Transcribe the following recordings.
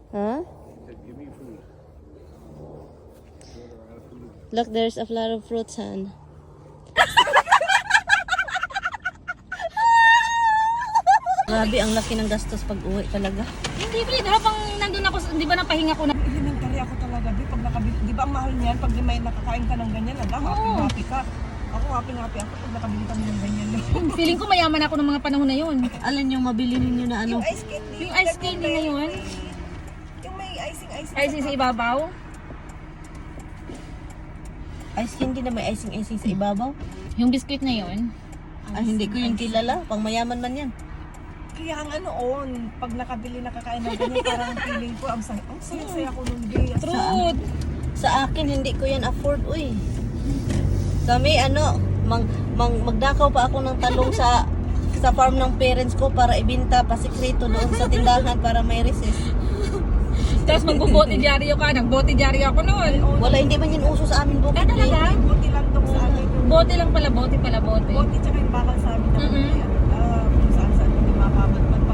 Huh? Give me food. Look, there's a flower of fruits, Han. Grabe, ang laki ng gastos pag uwi talaga. Hindi, Bri. Habang nandun ako, di ba napahinga ko na? Elementary ako talaga, Bi. Pag nakabili, di ba ang mahal niyan? Pag may nakakain ka ng ganyan, happy ka. Ako happy ako pag nakabili kami ng ganyan. Feeling ko mayaman ako ng mga panahon na yun. Alin yung mabili ninyo na ano? Yung ice candy. Yung ice candy na yun. Yung may icing. Icing sa ibabaw. Ice candy na may icing sa ibabaw? Yung biscuit na yun. Ah, hindi ko yung kilala. Pang mayaman man yan. Kaya ang pag nakakain ng ganyan, parang feeling ko, ang saya ko nun, Bi. Truth. Sa akin, hindi ko yan afford, uy. Kami, magdakaw pa ako ng talong sa farm ng parents ko para ibinta pasikreto doon sa tindahan para may recess. Tapos magbubote dyaryo ka. Nagbote dyaryo ako noon. Wala, hindi man yun uso sa amin bukid. Talaga? Buti lang tong sa amin. Bote lang pala, bote. Buti tsaka yung bakal sa amin na kung saan hindi mapapagpag pa.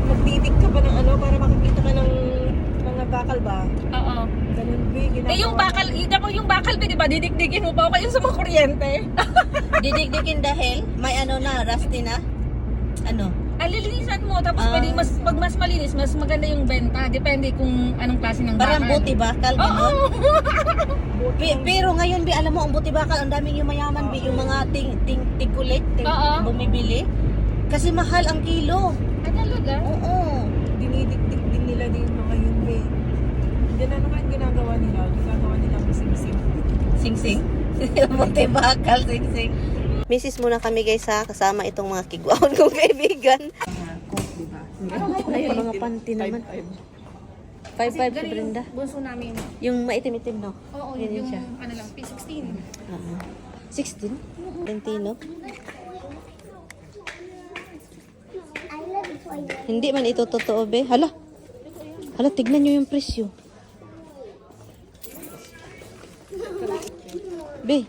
Magtitik ka ba ng para makikita ka ng mga bakal ba? Oo. Ganun, Bi. Yung bakal, di ba? Didikdikin mo pa ako yung sa mga kuryente. Didikdikin dahil may rusty na. Alilinisan mo, tapos pwede pag mas malinis, mas maganda yung benta. Depende kung anong klase ng bakal. Parang buti bakal, gano'n. Pero ngayon, Bi, alam mo, ang buti bakal, ang daming yung mayaman, Bi, yung mga tigulit, bumibili. Kasi mahal ang kilo. Ah, talaga? Oo. Dinidikdik din nila din yung mga yun, Bi. Yan naman ginagawa nila. Ginagawa nila ang sing-sing. Sing-sing? Buti bakal, sing-sing. Misis muna kami guys ha, kasama itong mga kigwaon kong kaibigan. Ayun, mga panty naman. 5-5 si Brenda. Bunso namin. Yung maitim-itim, no? Oo, Yan yung siya. ano lang, P16. 16? Valentino? Hindi man ito totoo, be. Hala, tignan nyo yung presyo. Be.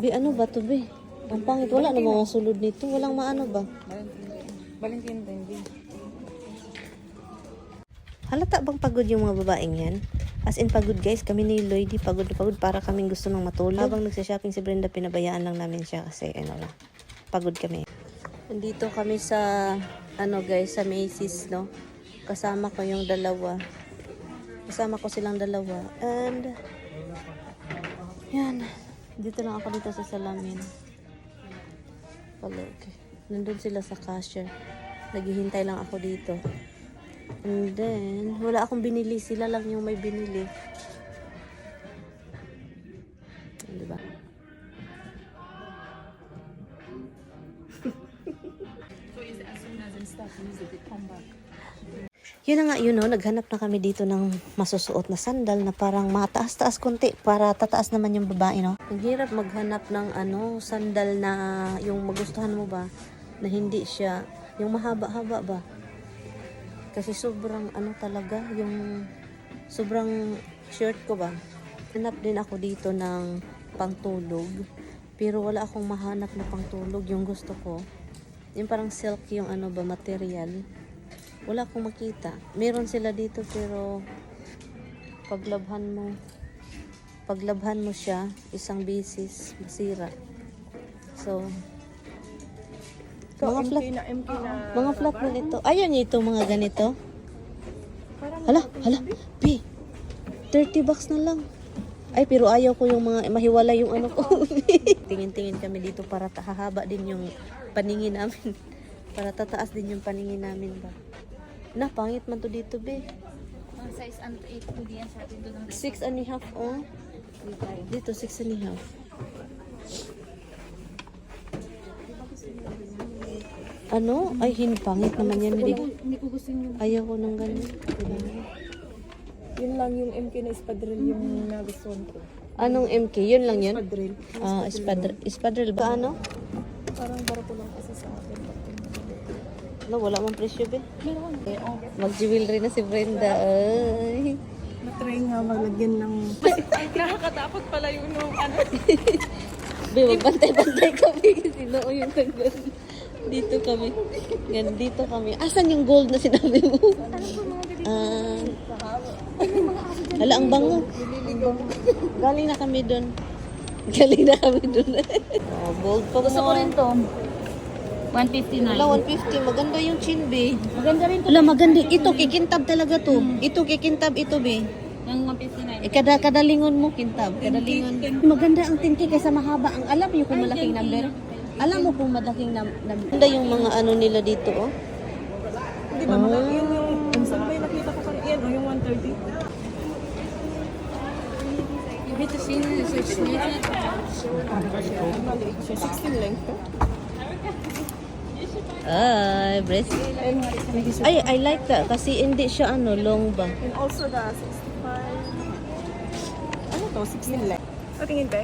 Be, ano ba to, be? Ang pangit, wala na mga sulod nito. Walang maano ba? Valentine din, Bi. Halata bang pagod yung mga babaeng yan? As in pagod guys, kami ni Lloydie pagod na pagod para kaming gusto nang matulog. Habang nagsha-shopping si Brenda, pinabayaan lang namin siya kasi pagod kami. Nandito kami sa guys, sa Macy's, no? Kasama ko yung dalawa. Kasama ko silang dalawa. And yan. Dito lang ako dito sa salamin. Okay. Nandun sila sa cashier. Naghihintay lang ako dito. And then, wala akong binili. Sila lang yung may binili. Diba? Yun na nga yun, naghanap na kami dito ng masusuot na sandal na parang mataas-taas konti para tataas naman yung babae, no? Ang hirap maghanap ng sandal na yung magustuhan mo ba, na hindi siya, yung mahaba-haba ba? Kasi sobrang talaga, yung sobrang short ko ba? Hanap din ako dito ng pangtulog, pero wala akong mahanap na pangtulog. Yung gusto ko, yung parang silk yung material. Wala akong makita. Meron sila dito pero paglabhan mo siya, isang bisis, masira. So, mga flat na ito. Ayun ito, mga ganito. Hala, B, 30 bucks na lang. Ay, pero ayaw ko yung mga mahiwala yung ko. Tingin-tingin kami dito para hahaba din yung paningin namin. Para tataas din yung paningin namin ba. Na, pangit man to dito, be. Size 8 to diyan sa atin doon. 6.5, oh. Dito, 6.5. Ay, pangit naman yan. Hindi ko gusto yung... Ayaw ko ng ganun. Yun lang yung MK na espadril yung nagustuhan ko. Anong MK? Yun lang yun? Espadril. Espadril ba? Parang barako lang kasi sa akin. Wala mang presyo, be. Meron. Mag-jewelry na si Brenda. Ay. Na-try nga maglagyan ng... Nakakatakot pala yun yung ano. Be, magbantay-bantay kami kasi noo yung tagdan. Dito kami. Yan, dito kami. Asan yung gold na sinabi mo? Hala, ang bango. Galing na kami dun. Oh, gold pa mo. Gusto ko rin to. 159. Hala, 150. Maganda yung chin, be. Maganda rin to. Hala, maganda. Ito, kikintab talaga to. Ito, kikintab ito, be. Yung 159. Kadalingon mo, kintab. Kadalingon. Maganda ang tinti kaysa mahaba. Ang alam niyo kung malaking number. Alam mo kung malaking number. Maganda yung mga ano nila dito, oh. Di ba, yung saan ba yung nakita ko kanina? Yan, yung 130. You hit the scene and it's like Maliit siya, 16 length to. Ay, breast. Ay, I like that. Kasi hindi siya ano, long ba? And also the 65. Ano to? 16 length. O, tingin ba?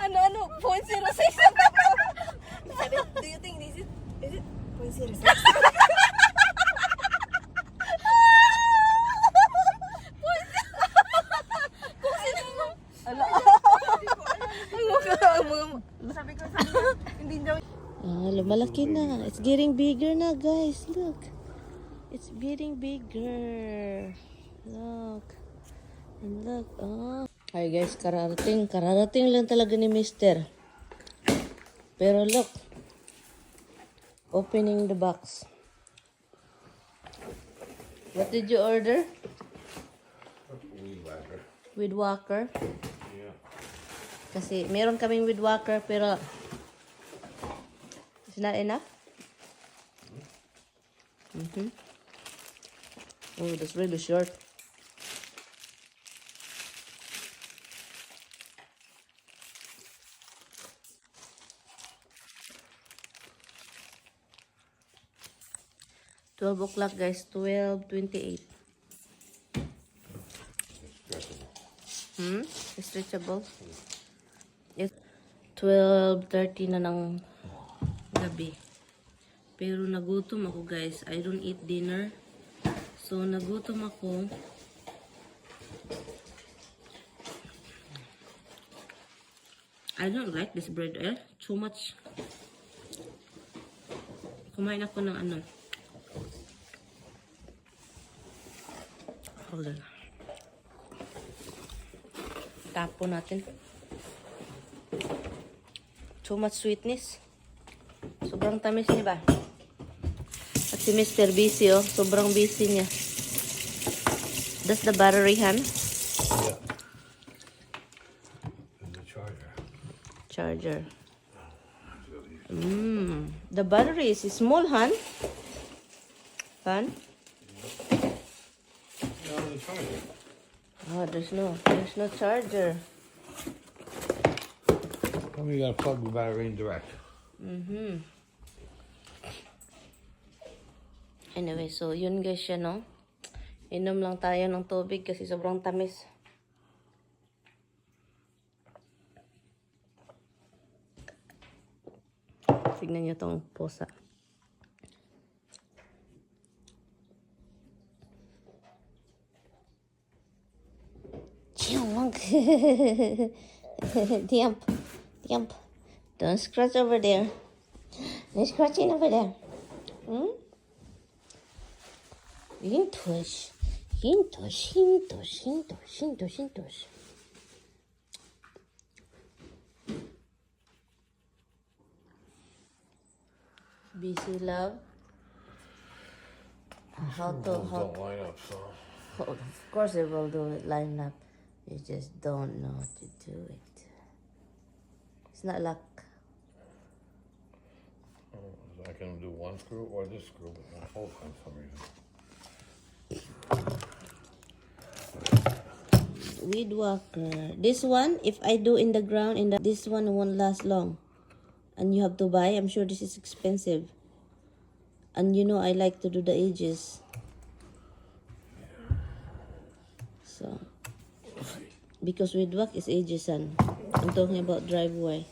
Ano? 0.06 ang papa. Do you think this is it 0.06? Sabi ko, hindi daw. Ah, lumalaki na. It's getting bigger na, guys. Look. It's getting bigger. Look. And look. Oh. Hi guys, kararating lang talaga ni Mister. Pero look. Opening the box. What did you order? Weed whacker. Yeah. Kasi meron kaming weed whacker pero it's not enough. Oh, that's really short. $12 guys, 12:28. Stretchable. Yes. 12:30 na ng gabi. Pero nagutom ako guys. I don't eat dinner. So nagutom ako. I don't like this bread. Too much. Kumain ako ng ano. Hold on. Tapo natin. Too much sweetness. Sobrang tamis niya ba? At si Mr. Busy, oh. Sobrang busy niya. That's the battery, Han? Yeah. And the charger. Charger. The battery is small, Han? Han? Yeah, the charger. Oh, there's no charger. Then we gotta plug the battery in direct. Anyway, so yun guys siya, no? Inom lang tayo ng tubig kasi sobrang tamis. Tignan nyo tong posa. Diamp. Don't scratch over there. No scratching over there. Hintos. Busy love. How Don't line up, so. of course they will do it line up. You just don't know how to do it. It's not luck. I can do one screw or this screw, but not both for some reason. Weed whacker. This one, if I do in the ground, this one won't last long. And you have to buy. I'm sure this is expensive. And you know I like to do the edges. So, because weed whack is edges, and I'm talking about driveway.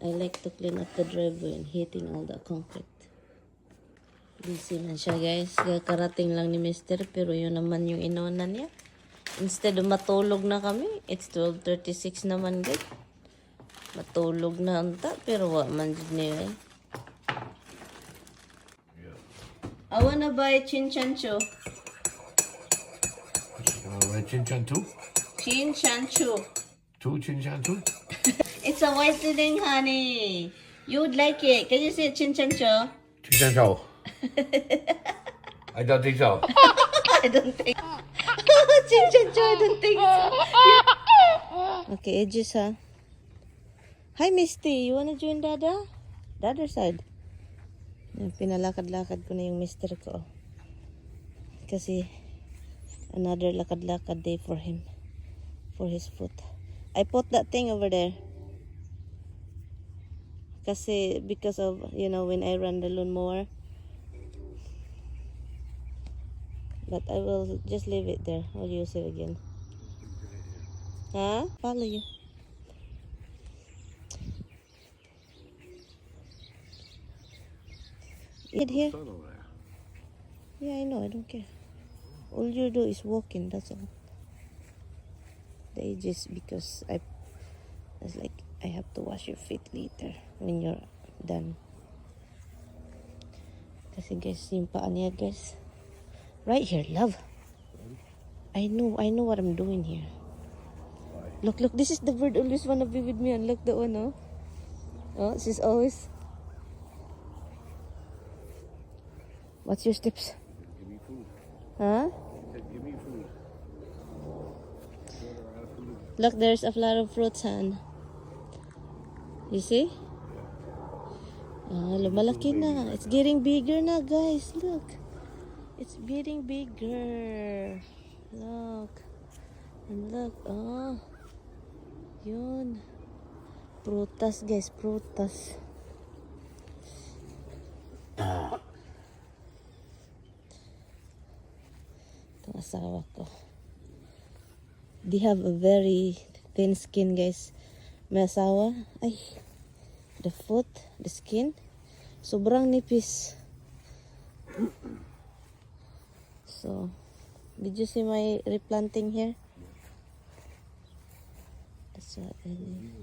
I like to clean up the driveway and hitting all the concrete. Busy na siya guys. Karating lang ni Mister pero yun naman yung inuna niya. Instead of matulog na kami, it's 12:36 naman good. Matulog na anta pero wa man jud niya eh. I wanna buy chinchancho. Chinchan too? Chinchancho. 2 chinchan too? It's a whitening honey. You would like it. Can you say chinchancho? Chinchan chow. I don't think so. I don't think. Chinchancho, I don't think so. Okay, edges ha. Hi Misty, you wanna join Dada? The other side. Pinalakad-lakad ko na yung mister ko. Kasi another lakad-lakad day for him. For his foot. I put that thing over there. Kasi because of, you know, when I run the lawnmower. But I will just leave it there. I'll use it again. Huh? Follow you. It here? Yeah, I know. I don't care. All you do is walking. That's all. They just because I was like I have to wash your feet later when you're done. Kasi guys, yung paa niya guys. Right here, love. I know what I'm doing here. Look, this is the bird always wanna be with me. And look the one, oh. Oh, she's always. What's your steps? Give me food. Huh? Give me food. Look, there's a lot of fruits, Han. You see? Ah, lumalaki na. It's getting bigger na, guys. Look. It's getting bigger. Look. And look. Oh. Yun. Prutas, guys. Prutas. Itong asawa ko. They have a very thin skin, guys. May asawa. Ay. The foot, the skin. Sobrang nipis. So, did you see my replanting here? That's what I did.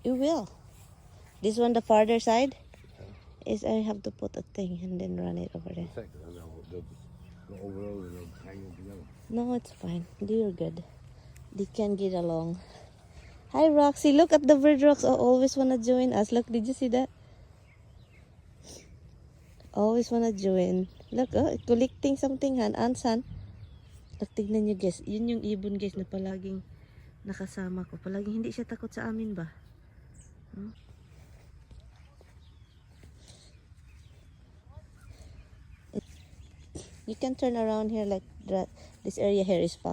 You will. This one, the farther side, is I have to put a thing and then run it over there. No, it's fine. They're good. They can get along. Hi, Roxy. Look at the bird rocks. Oh, always wanna join us. Look, did you see that? Always wanna join. Look, oh, collecting something, Han. Ansan. Look, tignan nyo, guys. Yun yung ibon, guys, na palaging nakasama ko. Palaging hindi siya takot sa amin ba? Hmm? You can turn around here like that. This area here is fine.